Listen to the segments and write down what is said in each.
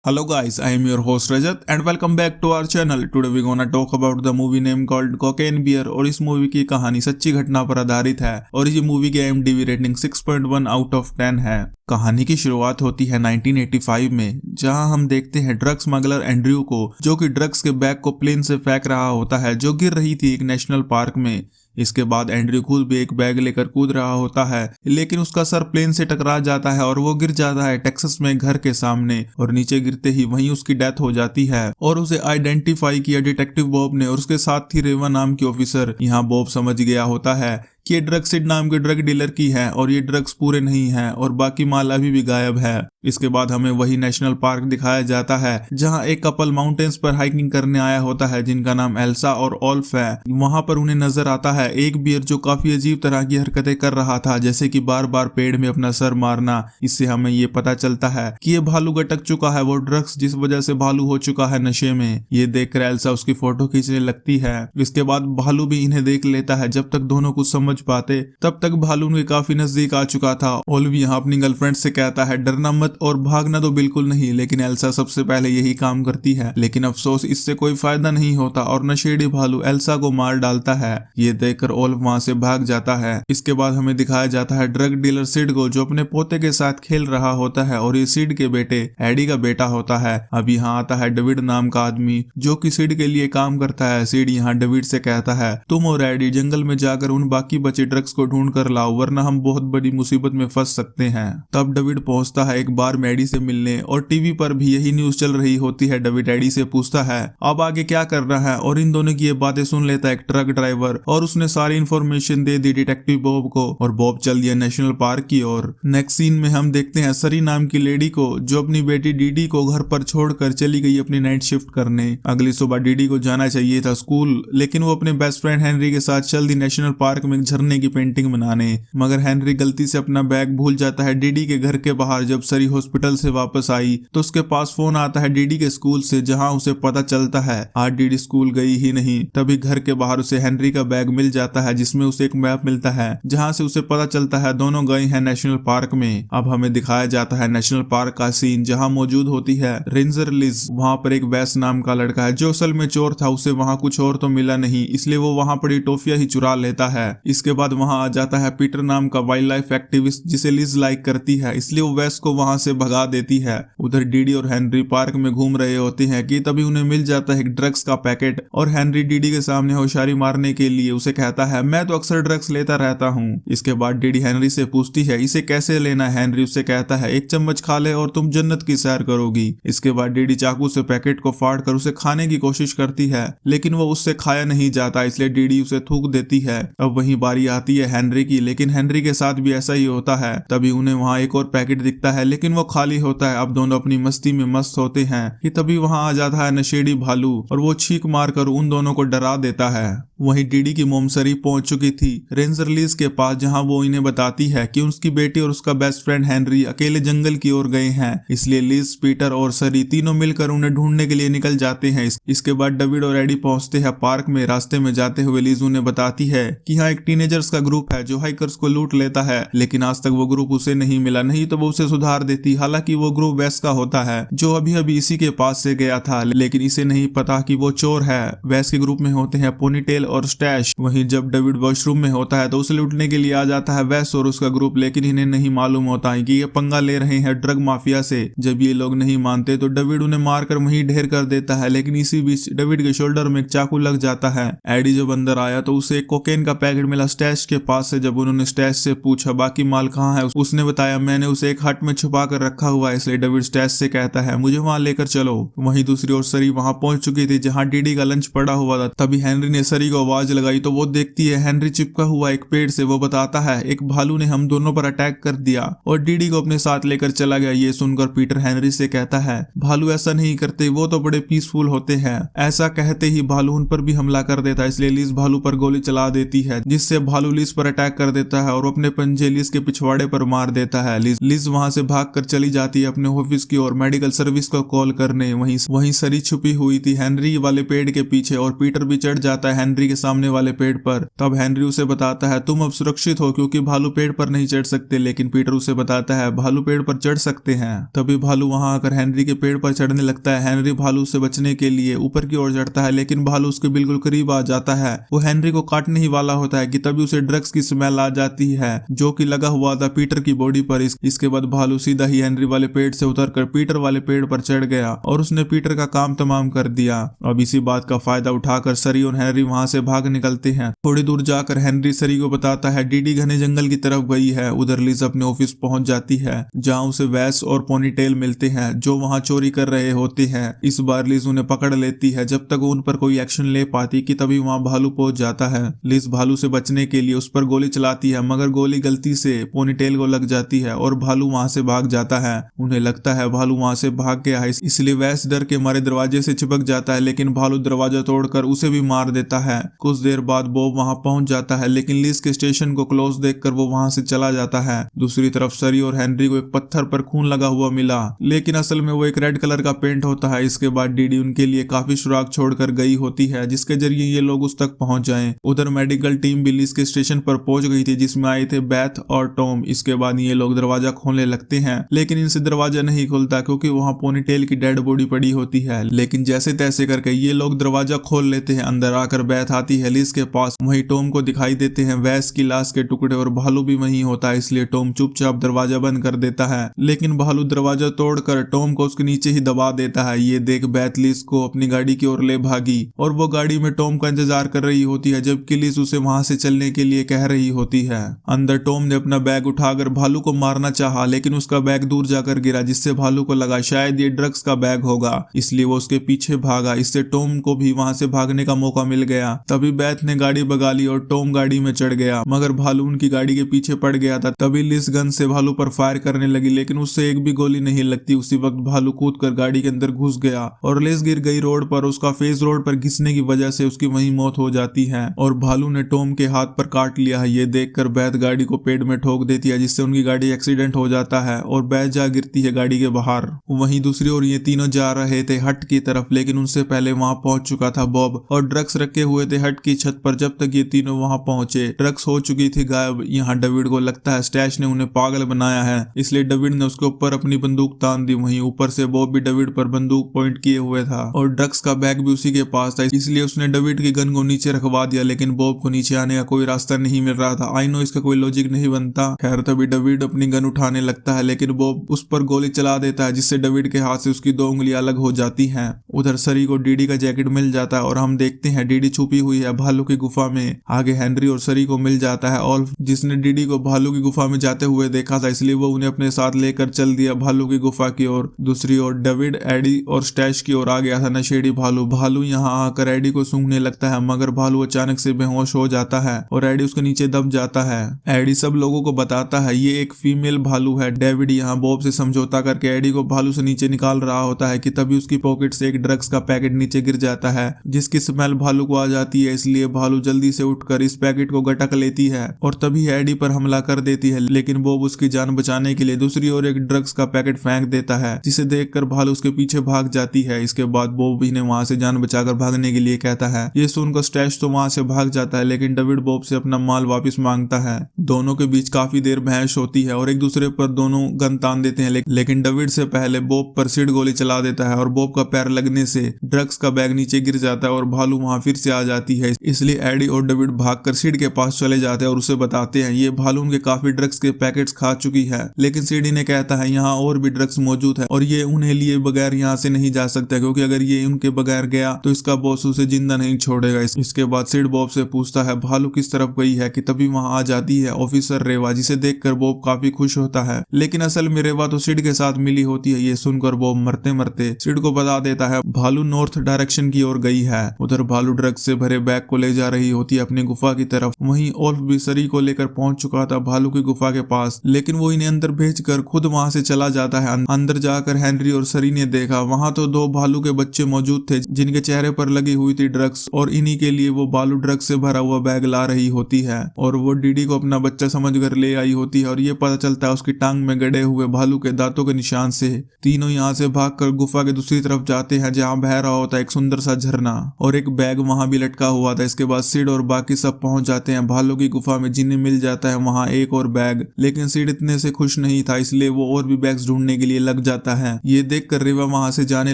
Hello guys, I am your host Rajat and welcome back to our channel. Today we gonna talk about the movie name called Cocaine Bear और इस movie की कहानी सच्ची घटना पर आधारित है और ये मूवी की IMDb रेटिंग 6.1 आउट ऑफ 10 है। कहानी की शुरुआत होती है 1985 में, जहां हम देखते हैं ड्रग स्मगलर एंड्रयू को, जो कि ड्रग्स के बैग को प्लेन से फेंक रहा होता है जो गिर रही थी एक नेशनल पार्क में। इसके बाद एंड्रयू खुद भी एक बैग लेकर कूद रहा होता है, लेकिन उसका सर प्लेन से टकरा जाता है और वो गिर जाता है टेक्सास में घर के सामने और नीचे गिरते ही वहीं उसकी डेथ हो जाती है। और उसे आइडेंटिफाई किया डिटेक्टिव बॉब ने और उसके साथ थी रेवा नाम की ऑफिसर। यहाँ बॉब समझ गया होता है कि ये ड्रग सिड नाम के ड्रग डीलर की है और ये ड्रग्स पूरे नहीं है और बाकी माल अभी भी गायब है। इसके बाद हमें वही नेशनल पार्क दिखाया जाता है जहां एक कपल माउंटेन्स पर हाइकिंग करने आया होता है जिनका नाम एल्सा और ओल्फ है। वहां पर उन्हें नजर आता है एक बियर जो काफी अजीब तरह की हरकतें कर रहा था, जैसे कि बार बार पेड़ में अपना सर मारना। इससे हमें ये पता चलता है कि ये भालू गटक चुका है, वो ड्रग्स जिस वजह से भालू हो चुका है नशे में। ये देखकर एल्सा उसकी फोटो खींचने लगती है। इसके बाद भालू भी इन्हें देख लेता है। जब तक दोनों कुछ समझ पाते तब तक भालू उनके काफी नजदीक आ चुका था। ओल्फ यहाँ अपनी गर्लफ्रेंड से कहता है डरना मत और भागना तो बिल्कुल नहीं, लेकिन एल्सा सबसे पहले यही काम करती है। लेकिन अफसोस इससे कोई फायदा नहीं होता और नशेड़ी भालू एल्सा को मार डालता है। ये देखकर ओल्फ वहां से भाग जाता है। इसके बाद हमें दिखाया जाता है ड्रग डीलर सिड को, जो अपने पोते के साथ खेल रहा होता है और ये सिड के बेटे एडी का बेटा होता है। अब यहाँ आता है डेविड नाम का आदमी जो कि सिड के लिए काम करता है। सिड यहाँ डेविड से कहता है तुम और एडी जंगल में जाकर उन बाकी बचे ड्रग्स को ढूंढ कर लाओ, वरना हम बहुत बड़ी मुसीबत में फंस सकते हैं। तब डेविड पहुंचता है एक बार में एडी से मिलने और टीवी पर भी यही न्यूज चल रही होती है। डेविड एडी से पूछता है अब आगे क्या कर रहा है और इन दोनों की ये बातें सुन लेता है एक ट्रक ड्राइवर और उसने सारी इंफॉर्मेशन दे दी डिटेक्टिव बॉब को और बॉब चल दिया नेशनल पार्क की ओर। नेक्स्ट सीन में हम देखते हैं सरी नाम की लेडी को, जो अपनी बेटी डीडी को घर पर छोड़कर चली गई अपनी नाइट शिफ्ट करने। अगली सुबह डीडी को जाना चाहिए था स्कूल, लेकिन वो अपने बेस्ट फ्रेंड हेनरी के साथ चल दी नेशनल पार्क में झरने की पेंटिंग बनाने। मगर हेनरी गलती से अपना बैग भूल जाता है डीडी के घर के बाहर। जब सरी हॉस्पिटल से वापस आई तो उसके पास फोन आता है डीडी के स्कूल से, जहां उसे पता चलता है आज डीडी स्कूल गई ही नहीं। तभी घर के बाहर उसे हेनरी का बैग मिल जाता है जिसमें उसे एक मैप मिलता है, जहां से उसे पता चलता है दोनों गए हैं नेशनल पार्क में। अब हमें दिखाया जाता है नेशनल पार्क का सीन, जहां मौजूद होती है रेंजर लिज। वहां पर एक वैस नाम का लड़का है जो असल में चोर था, उसे वहां कुछ और तो मिला नहीं, इसलिए वो वहां पड़ी टॉफियां ही चुरा लेता है। इसके बाद वहां आ जाता है पीटर नाम का वाइल्ड लाइफ एक्टिविस्ट जिसे लिज लाइक करती है, इसलिए वो वेस को वहां से भगा देती है। उधर डीडी और हेनरी पार्क में घूम रहे होते हैं कि तभी उन्हें मिल जाता है एक ड्रग्स का पैकेट और हेनरी डीडी के सामने होशियारी मारने के लिए उसे कहता है मैं तो अक्सर ड्रग्स लेता रहता हूँ। इसके बाद डीडी हेनरी से पूछती है इसे कैसे लेना है। हेनरी उससे कहता है एक चम्मच खा ले और तुम जन्नत की सैर करोगी। इसके बाद डीडी चाकू से पैकेट को फाड़ कर उसे खाने की कोशिश करती है, लेकिन वो उससे खाया नहीं जाता, इसलिए डीडी उसे थूक देती है। अब वही बारी आती है हेनरी की, लेकिन हेनरी के साथ भी ऐसा ही होता है। तभी उन्हें वहां एक और पैकेट दिखता है, लेकिन वो खाली होता है। अब दोनों अपनी मस्ती में मस्त होते हैं कि तभी वहां आ जाता है नशेड़ी भालू और वो छींक मारकर उन दोनों को डरा देता है। वहीं डीडी की मोम सरी पहुंच चुकी थी रेंजर लीज के पास, जहां वो इन्हें बताती है कि उसकी बेटी और उसका बेस्ट फ्रेंड हेनरी अकेले जंगल की ओर गए हैं। इसलिए लीज, पीटर और सरी तीनों मिलकर उन्हें ढूंढने के लिए निकल जाते हैं। इसके बाद डेविड और एडी पहुंचते हैं पार्क में। रास्ते में जाते हुए लीज उन्हें बताती है कि यहाँ एक टीनेजर्स का ग्रुप है जो हाइकर्स को लूट लेता है, लेकिन आज तक वो ग्रुप उसे नहीं मिला, नहीं तो वो उसे सुधार देती। हालांकि वो ग्रुप वैस का होता है जो अभी अभी इसी के पास से गया था, लेकिन इसे नहीं पता कि वो चोर है। वैस के ग्रुप में होते हैं पोनीटेल और स्टैश। वहीं जब डेविड वॉशरूम में होता है तो उसे लूटने के लिए आ जाता है वैस और उसका ग्रुप, लेकिन इन्हें नहीं मालूम होता है कि ये पंगा ले रहे हैं ड्रग माफिया से। जब ये लोग नहीं मानते तो डेविड उन्हें मारकर वहीं ढेर कर देता है, लेकिन इसी बीच डेविड के शोल्डर में एक चाकू लग जाता है। एडी जब अंदर आया तो उसे एक कोकेन का पैकेट मिला स्टैश के पास से। जब उन्होंने स्टैश से पूछा बाकी माल कहाँ है, उसने बताया मैंने उसे एक हट में छुपा कर रखा हुआ है। इसलिए डेविड स्टैश से कहता है मुझे वहां लेकर चलो। वहीं दूसरी ओर सरी वहां पहुंच चुकी थी जहां डीडी का लंच पड़ा हुआ था। तभी हेनरी ने सरी को आवाज लगाई तो वो देखती है हेनरी चिपका हुआ एक पेड़ से। वो बताता है एक भालू ने हम दोनों पर अटैक कर दिया और डीडी को अपने साथ लेकर चला गया। ये सुनकर पीटर हेनरी से कहता है भालू ऐसा नहीं करते, वो तो बड़े पीसफुल होते हैं। ऐसा कहते ही भालू उन पर भी हमला कर देता है, इसलिए लिज भालू पर गोली चला देती है, जिससे भालू लिज पर अटैक कर देता है और अपने पंजे लिज के पिछवाड़े पर मार देता है। लिज वहां से भागकर चली जाती है अपने ऑफिस की ओर मेडिकल सर्विस को कॉल करने। वहीं सरी छुपी हुई थी हेनरी वाले पेड़ के पीछे और पीटर भी चढ़ जाता है हेनरी के सामने वाले पेड़ पर। तब हेनरी उसे बताता है तुम अब सुरक्षित हो क्योंकि भालू पेड़ पर नहीं चढ़ सकते, लेकिन पीटर उसे बताता है भालू पेड़ पर चढ़ सकते हैं। तभी भालू वहां आकर हेनरी के पेड़ पर चढ़ने लगता है। हेनरी भालू से बचने के लिए ऊपर की ओर चढ़ता है, लेकिन भालू उसके बिल्कुल करीब आ जाता है। वो हेनरी को काटने ही वाला होता है कि तभी उसे ड्रग्स की स्मेल आ जाती है जो कि लगा हुआ था पीटर की बॉडी पर। इसके बाद भालू सीधा ही हेनरी वाले पेड़ से उतरकर पीटर वाले पेड़ पर चढ़ गया और उसने पीटर का काम तमाम कर दिया। अब इसी बात का फायदा उठाकर सरी और हेनरी वहां से भाग निकलते हैं। थोड़ी दूर जाकर हेनरी सरी को बताता है डीडी घने जंगल की तरफ गई है। उधर लिज अपने ऑफिस पहुंच जाती है जहां उसे वैस और पोनीटेल मिलते हैं जो वहां चोरी कर रहे होते हैं। इस बार लिज उन्हें पकड़ लेती है। जब तक वो उन पर कोई एक्शन ले पाती कि तभी वहां भालू पहुंच जाता है। लिज भालू से बचने के लिए उस पर गोली चलाती है, मगर गोली गलती से पोनीटेल को लग जाती है और भालू वहां से भाग जाता है। उन्हें लगता है भालू वहां से भाग गया है, इसलिए वैस डर के मारे दरवाजे से चिपक जाता है, लेकिन भालू दरवाजा तोड़कर उसे भी मार देता है। कुछ देर बाद बॉब वहां पहुंच जाता है, लेकिन लिज के स्टेशन को क्लोज देखकर वो वहां से चला जाता है। दूसरी तरफ सरी और हेनरी को एक पत्थर पर खून लगा हुआ मिला, लेकिन असल में वो एक रेड कलर का पेंट होता है। इसके बाद डीडी उनके लिए काफी सुराग छोड़कर गई होती है जिसके जरिए ये लोग उस तक पहुंच जाएं। उधर मेडिकल टीम भी लिज के स्टेशन पर पहुंच गई थी जिसमें आए थे बेथ और टॉम। इसके बाद ये लोग दरवाजा खोलने लगते हैं, लेकिन इनसे दरवाजा नहीं खुलता क्योंकि वहां पोनीटेल की डेड बॉडी पड़ी होती है। लेकिन जैसे तैसे करके ये लोग दरवाजा खोल लेते हैं। अंदर आकर बेथ आती है लिज के पास। वहीं टॉम को दिखाई देते हैं वैस की लाश के टुकड़े और भालू भी वहीं होता है, इसलिए टॉम चुपचाप दरवाजा बंद कर देता है। लेकिन भालू दरवाजा तोड़कर टॉम को उसके नीचे ही दबा देता है। ये देख बेथ लिज को अपनी गाड़ी की ओर ले भागी और वो गाड़ी में टॉम का इंतजार कर रही होती है, जबकि लिज उसे वहां से चलने के लिए कह रही होती है। अंदर टॉम ने अपना बैग उठाकर भालू को मारना चाहा, लेकिन उसका बैग दूर जाकर गिरा जिससे भालू को लगा शायद ये ड्रग्स का बैग होगा, इसलिए वो उसके पीछे भागा। इससे टॉम को भी वहां से भागने का मौका मिल गया। तभी बेथ ने गाड़ी भगा ली और टॉम गाड़ी में चढ़ गया, मगर भालू उनकी गाड़ी के पीछे पड़ गया था। तभी लिज गन से भालू पर फायर करने लगी, लेकिन उससे एक भी गोली नहीं लगती। उसी वक्त भालू कूदकर गाड़ी के अंदर घुस गया और लिज गिर गई रोड पर। उसका फेस रोड पर घिसने की वजह से उसकी वहीं मौत हो जाती है और भालू ने टॉम के हाथ पर काट लिया है। ये देखकर बेथ गाड़ी को पेड़ में ठोक देती है जिससे उनकी गाड़ी एक्सीडेंट हो जाता है और बेथ जा गिरती है गाड़ी के बाहर। वहीं दूसरी ओर ये तीनों जा रहे थे हट की तरफ, लेकिन उनसे पहले वहां पहुंच चुका था बॉब और ड्रग्स रखे हुए थे हट की छत पर। जब तक ये तीनों वहां पहुंचे ड्रग्स हो चुकी थी गायब। यहाँ डेविड को लगता है स्टैश ने उन्हें पागल बनाया है, इसलिए डेविड ने उसके ऊपर अपनी बंदूक तान दी। वहीं ऊपर से बॉब भी डेविड पर बंदूक पॉइंट किए हुए था और ड्रग्स का बैग भी उसी के पास था, इसलिए उसने डेविड की गन को नीचे रखवा दिया। लेकिन बॉब को नीचे आने का कोई रास्ता नहीं मिल रहा था। आई नो इसका कोई लॉजिक नहीं बनता। खैर तभी डेविड अपनी गन उठाने लगता है, लेकिन बॉब उस पर गोली चला देता है जिससे डेविड के हाथ से उसकी 2 उंगलियां अलग हो जाती हैं। उधर सरी को डीडी का जैकेट मिल जाता है और हम देखते हैं डीडी छुपी हुई है भालू की गुफा में। आगे हेनरी और सरी को मिल जाता है ऑल्फ, जिसने डीडी को भालू की गुफा में जाते हुए देखा था, इसलिए वो उन्हें अपने साथ लेकर चल दिया भालू की गुफा की ओर। दूसरी ओर डेविड एडी और स्टैश की ओर आ गया था नशेड़ी भालू। भालू यहाँ आकर एडी को सूंघने लगता है, मगर भालू अचानक से बेहोश हो जाता है और एडी उसके नीचे दब जाता है। एडी सब लोगों को बताता है ये एक फीमेल भालू है। डेविड यहाँ बॉब से समझौता करके एडी को भालू से नीचे निकाल रहा होता है कि तभी उसकी पॉकेट से एक ड्रग्स का पैकेट नीचे गिर जाता है जिसकी स्मेल भालू को आ जाती है, इसलिए भालू जल्दी से उठकर इस पैकेट को गटक लेती है और तभी एडी पर हमला कर देती है। लेकिन बॉब उसकी जान बचाने के लिए दूसरी ओर एक ड्रग्स का पैकेट फेंक देता है, जिसे देखकर भालू उसके पीछे भाग जाती है। इसके बाद बॉब इन्हें वहां से जान बचाकर भागने के लिए कहता है। ये सुनकर स्टैश तो वहां से भाग जाता है, लेकिन डेविड बॉब से अपना माल वापस मांगता है। दोनों के बीच काफी देर बहस होती है और एक दूसरे पर दोनों गन तान देते हैं, लेकिन डेविड से पहले बॉब पर सिड गोली चला देता है और बॉब का पैर लगने से ड्रग्स का बैग नीचे गिर जाता है और भालू वहां फिर से आ जाती है। इसलिए एडी और डेविड भागकर सिड के पास चले जाते हैं और उसे बताते हैं ये भालू उनके काफी ड्रग्स के पैकेट्स खा चुकी है। लेकिन सिड इन्हें कहता है यहाँ और भी ड्रग्स मौजूद है और ये उन्हें लिए बगैर यहाँ से नहीं जा सकता, क्योंकि अगर ये उनके बगैर गया तो इसका बॉस उसे जिंदा नहीं छोड़ेगा। इसके बाद सिड बॉब से पूछता है भालू किस तरफ गई है कि तभी वहां आ जाती है ऑफिसर रेवा, जिसे देखकर बॉब काफी खुश होता है। लेकिन असल में रेवा तो सिड के साथ मिली होती है। ये सुनकर बॉब मरते मरते सिड को बता देता है भालू नॉर्थ डायरेक्शन की ओर गई है। उधर भालू ड्रग्स से भरे बैग को ले जा रही होती है अपनी गुफा की तरफ। वहीं ओल्फ भी सरी को लेकर पहुंच चुका था भालू की गुफा के पास, लेकिन वो इन्हें अंदर भेजकर खुद वहां से चला जाता है। अंदर जाकर हेनरी और सरी ने देखा वहां तो 2 भालू के बच्चे मौजूद थे जिनके चेहरे पर लगी हुई थी ड्रग्स, और इन्हीं के लिए वो भालू ड्रग्स से भरा हुआ बैग ला रही होती है और वो डीडी को अपना बच्चा समझकर ले आई होती है। और ये पता चलता है उसकी टांग में गड़े हुए भालू के दांतों के निशान से। तीनों यहाँ से भागकर गुफा के दूसरी तरफ जाते हैं है जहाँ बह रहा होता है एक सुंदर सा झरना और एक बैग वहां भी लटका हुआ था। इसके बाद सिड और बाकी सब पहुंच जाते हैं भालू की गुफा में, जिन्हें मिल जाता है वहां एक और बैग। लेकिन सिड इतने से खुश नहीं था, इसलिए वो और भी बैग्स ढूंढने के लिए लग जाता है। ये देखकर रेवा वहां से जाने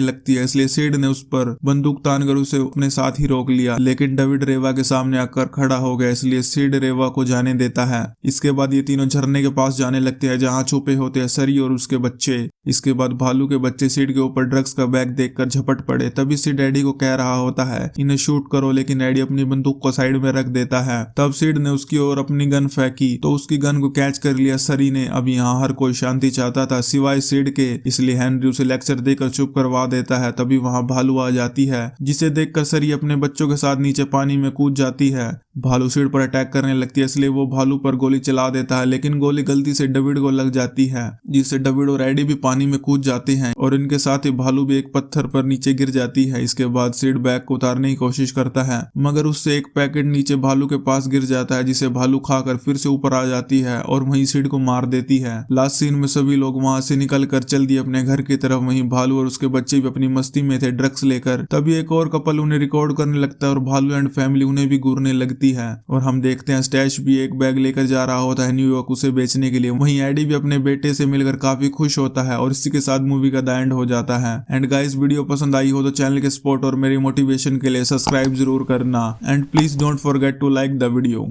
लगती है, इसलिए सिड ने उस पर बंदूक तानकर उसे अपने साथ ही रोक लिया। लेकिन डेविड रेवा के सामने आकर खड़ा हो गया, इसलिए सिड रेवा को जाने देता है। इसके बाद ये तीनों झरने के पास जाने लगते हैं जहाँ छुपे होते हैं सरी और उसके बच्चे। इसके बाद भालू के बच्चे सिड के ऊपर ड्रग्स का बैग देखकर झपट पड़े। तभी सिड एडी को कह रहा होता है इन्हें शूट करो, लेकिन एडी अपनी बंदूक को साइड में रख देता है। तब सिड ने उसकी ओर अपनी गन फेंकी तो उसकी गन को कैच कर लिया सरी ने। अब यहाँ हर कोई शांति चाहता था सिवाय सिड के, इसलिए हेनरी उसे लेक्चर देकर चुप करवा देता है। तभी वहाँ भालू आ जाती है, जिसे देखकर सरी अपने बच्चों के साथ नीचे पानी में कूद जाती है। भालू सिड पर अटैक करने लगती है, इसलिए वो भालू पर गोली चला देता है, लेकिन गोली गलती से डेविड को लग जाती है, जिससे डेविड और एडी भी पानी में कूद जाते हैं और इनके साथ ही भालू भी एक पत्थर पर नीचे गिर जाती है। इसके बाद सिड बैग को उतारने की कोशिश करता है, मगर उससे एक पैकेट नीचे भालू के पास गिर जाता है, जिसे भालू खाकर फिर से ऊपर आ जाती है और वहीं सिड को मार देती है। लास्ट सीन में सभी लोग वहां से निकल कर चल दिए अपने घर की तरफ। वहीं भालू और उसके बच्चे भी अपनी मस्ती में थे ड्रग्स लेकर। तभी एक और कपल उन्हें रिकॉर्ड करने लगता है और भालू एंड फैमिली उन्हें भी घूरने लगती है। और हम देखते हैं स्टैश भी एक बैग लेकर जा रहा होता है न्यूयॉर्क उसे बेचने के लिए। वहीं एडी भी अपने बेटे से मिलकर काफी खुश होता है और इसी के साथ मूवी का द एंड हो जाता है। एंड गाइस, वीडियो पसंद आई हो तो चैनल के सपोर्ट और मेरी मोटिवेशन के लिए सब्सक्राइब जरूर करना and please don't forget to like the video.